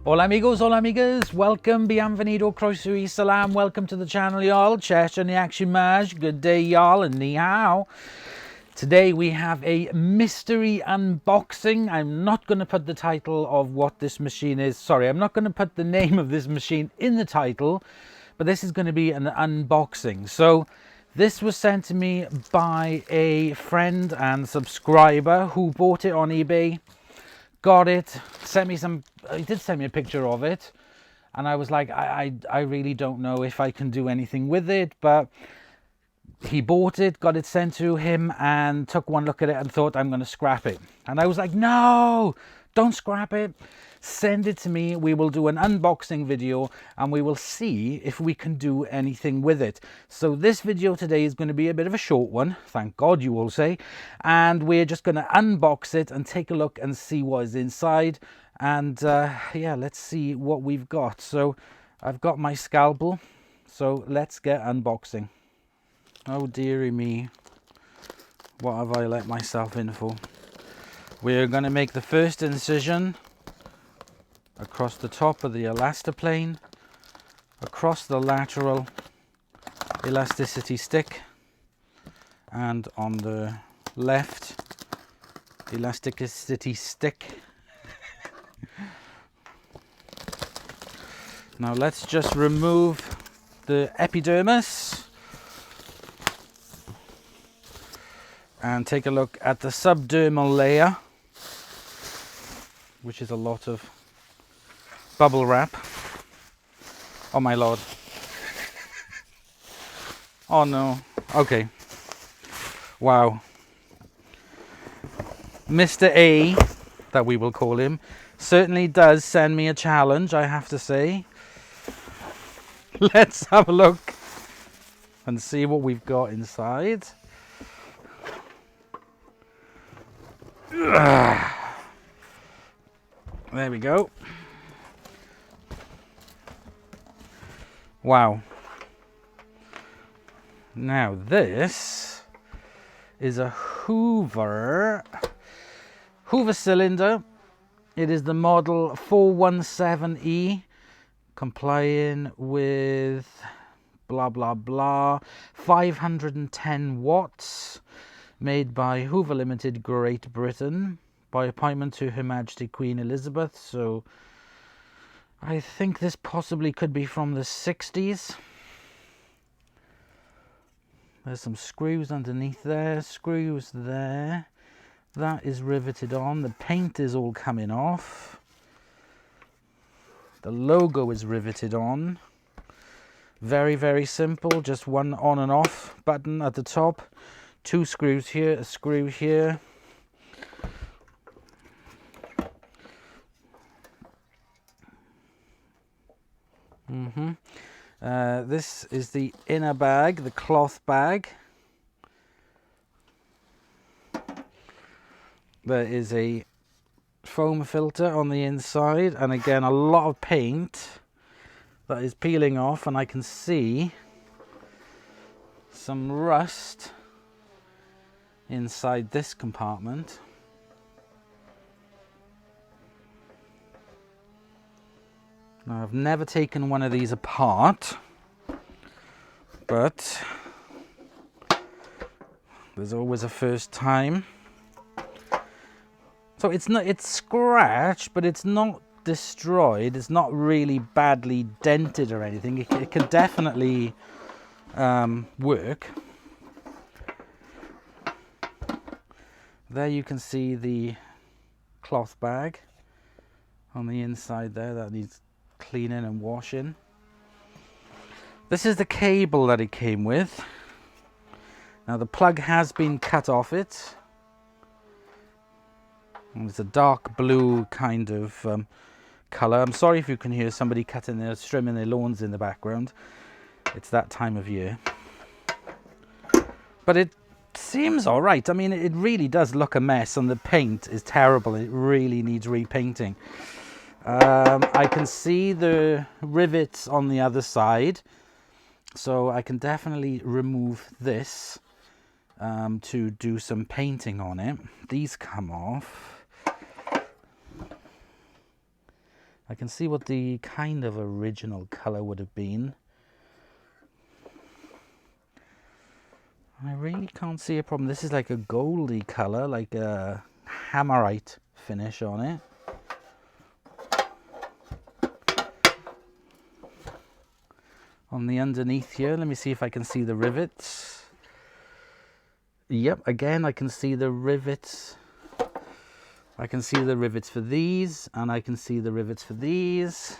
Hola amigos, hola amigas, welcome, bienvenido, croeso y salam, welcome to the channel y'all, Chesh and the Action Maj, good day y'all and ni hao. Today we have a mystery unboxing. I'm not going to put the title of what this machine is, sorry, I'm not going to put the name of this machine in the title, but this is going to be an unboxing. So this was sent to me by a friend and subscriber who bought it on eBay. Got it, sent me some, he did send me a picture of it, and I was like, I really don't know if I can do anything with it, but he bought it, got it sent to him, and took one look at it and thought, I'm going to scrap it. And I was like, no, don't scrap it. Send it to me. We will do an unboxing video and we will see if we can do anything with it. So this video today is going to be a bit of a short one. Thank God, you will say. And we're just going to unbox it and take a look and see what is inside. And yeah, let's see what we've got. So I've got my scalpel. So let's get unboxing. Oh dearie me, what have I let myself in for? We're going to make the first incision across the top of the elastoplane, across the lateral elasticity stick, and on the left elasticity stick. Now let's just remove the epidermis and take a look at the subdermal layer, which is a lot of bubble wrap. Oh my lord. Oh no. Okay. Wow. Mr. A, that we will call him, certainly does send me a challenge, I have to say. Let's have a look and see what we've got inside. There we go. Wow. Now this is a Hoover cylinder. It is the model 417E, complying with blah blah blah, 510 watts, made by Hoover Limited, Great Britain, by appointment to Her Majesty Queen Elizabeth. So I think this possibly could be from the 60s. There's some screws underneath there, screws there. That is riveted on. The paint is all coming off. The logo is riveted on. Very, very simple. Just one on and off button at the top. Two screws here, a screw here. This is the inner bag, the cloth bag. There is a foam filter on the inside, and again a lot of paint that is peeling off, and I can see some rust inside this compartment. Now, I've never taken one of these apart, but there's always a first time. So it's scratched, but it's not destroyed. It's not really badly dented or anything. It could definitely work. There you can see the cloth bag on the inside there that needs cleaning and washing. This is the cable that it came with. Now the plug has been cut off it. It's a dark blue kind of colour. I'm sorry if you can hear somebody trimming their lawns in the background. It's that time of year. But it seems alright. I mean, it really does look a mess, and the paint is terrible. It really needs repainting. I can see the rivets on the other side, so I can definitely remove this to do some painting on it. These come off. I can see what the kind of original color would have been. I really can't see a problem. This is like a goldy color, like a hammerite finish on it. On the underneath here, let me see if I can see the rivets. Yep, again I can see the rivets. I can see the rivets for these, and I can see the rivets for these.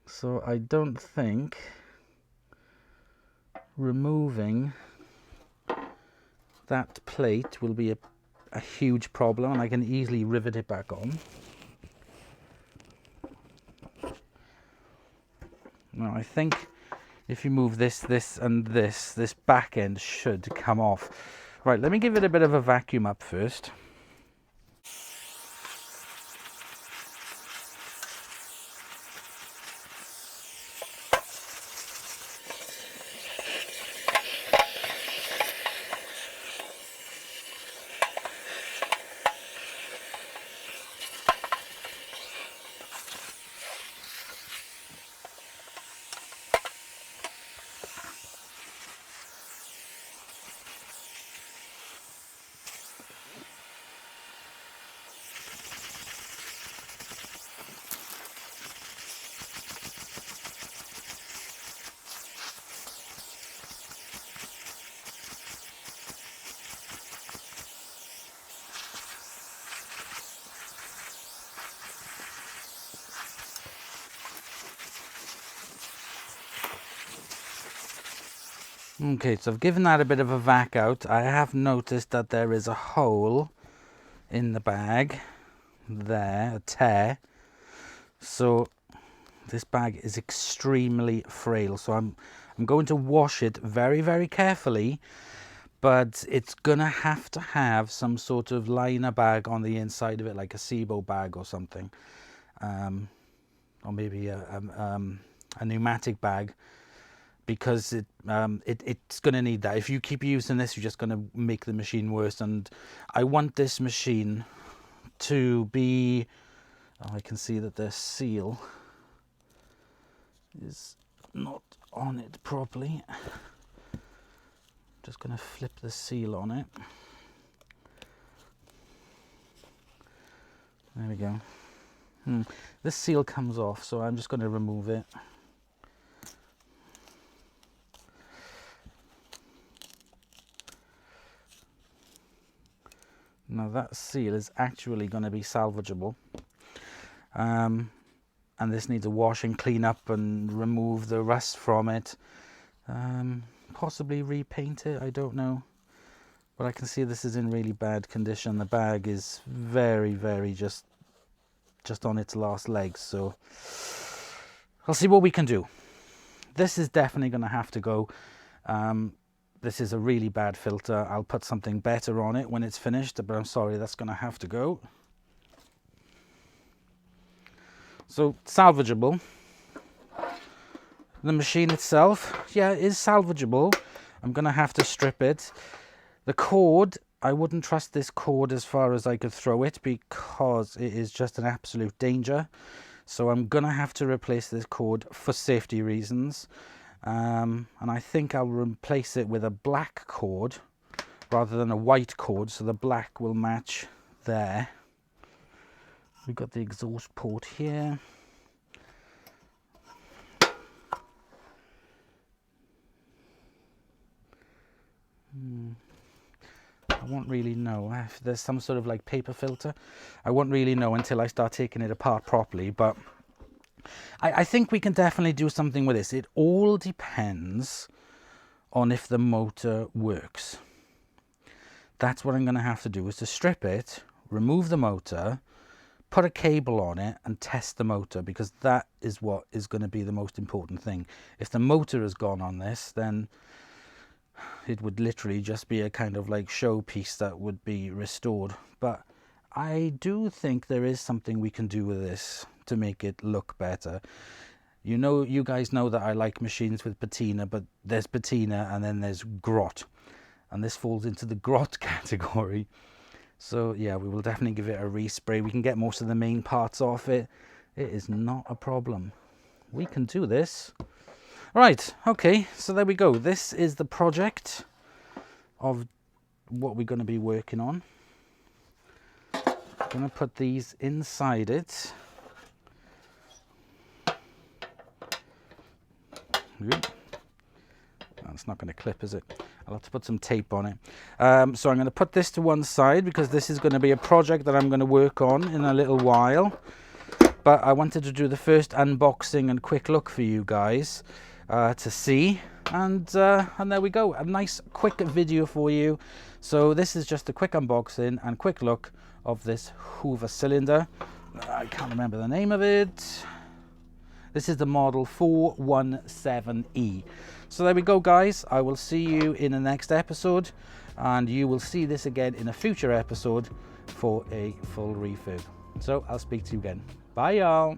So I don't think removing that plate will be a huge problem, and I can easily rivet it back on. Now I think if you move this, and this back end should come off. Right, let me give it a bit of a vacuum up first. Okay, so I've given that a bit of a vac out. I have noticed that there is a hole in the bag there, a tear. So this bag is extremely frail. So I'm going to wash it very, very carefully, but it's gonna have to have some sort of liner bag on the inside of it, like a SIBO bag or something, or maybe a pneumatic bag. Because it's going to need that. If you keep using this, you're just going to make the machine worse. And I want this machine to be... Oh, I can see that the seal is not on it properly. Just going to flip the seal on it. There we go. This seal comes off, so I'm just going to remove it. Now that seal is actually going to be salvageable, and this needs a wash and clean up and remove the rust from it, possibly repaint it, I don't know, but I can see this is in really bad condition. The bag is very, very just on its last legs, so I'll see what we can do. This is definitely going to have to go. This is a really bad filter. I'll put something better on it when it's finished, but I'm sorry, that's going to have to go. So, salvageable. The machine itself, yeah, is salvageable. I'm going to have to strip it. The cord, I wouldn't trust this cord as far as I could throw it, because it is just an absolute danger. So I'm going to have to replace this cord for safety reasons. And I think I'll replace it with a black cord rather than a white cord, so the black will match there. We've got the exhaust port here. I won't really know if there's some sort of like paper filter. I won't really know until I start taking it apart properly, but I think we can definitely do something with this. It all depends on if the motor works. That's what I'm going to have to do, is to strip it, remove the motor, put a cable on it and test the motor, because that is what is going to be the most important thing. If the motor has gone on this, then it would literally just be a kind of like showpiece that would be restored. But I do think there is something we can do with this to make it look better. You know, you guys know that I like machines with patina, but there's patina and then there's grot, and this falls into the grot category. So yeah, we will definitely give it a respray. We can get most of the main parts off it. It is not a problem. We can do this. Right, okay, so there we go. This is the project of what we're going to be working on. I'm going to put these inside it. It's not going to clip, is it? I'll have to put some tape on it. So I'm going to put this to one side because this is going to be a project that I'm going to work on in a little while. But I wanted to do the first unboxing and quick look for you guys to see. And there we go, a nice quick video for you. So this is just a quick unboxing and quick look of this Hoover cylinder. I can't remember the name of it. This is the model 417E. So there we go, guys. I will see you in the next episode, and you will see this again in a future episode for a full refurb. So I'll speak to you again. Bye, y'all.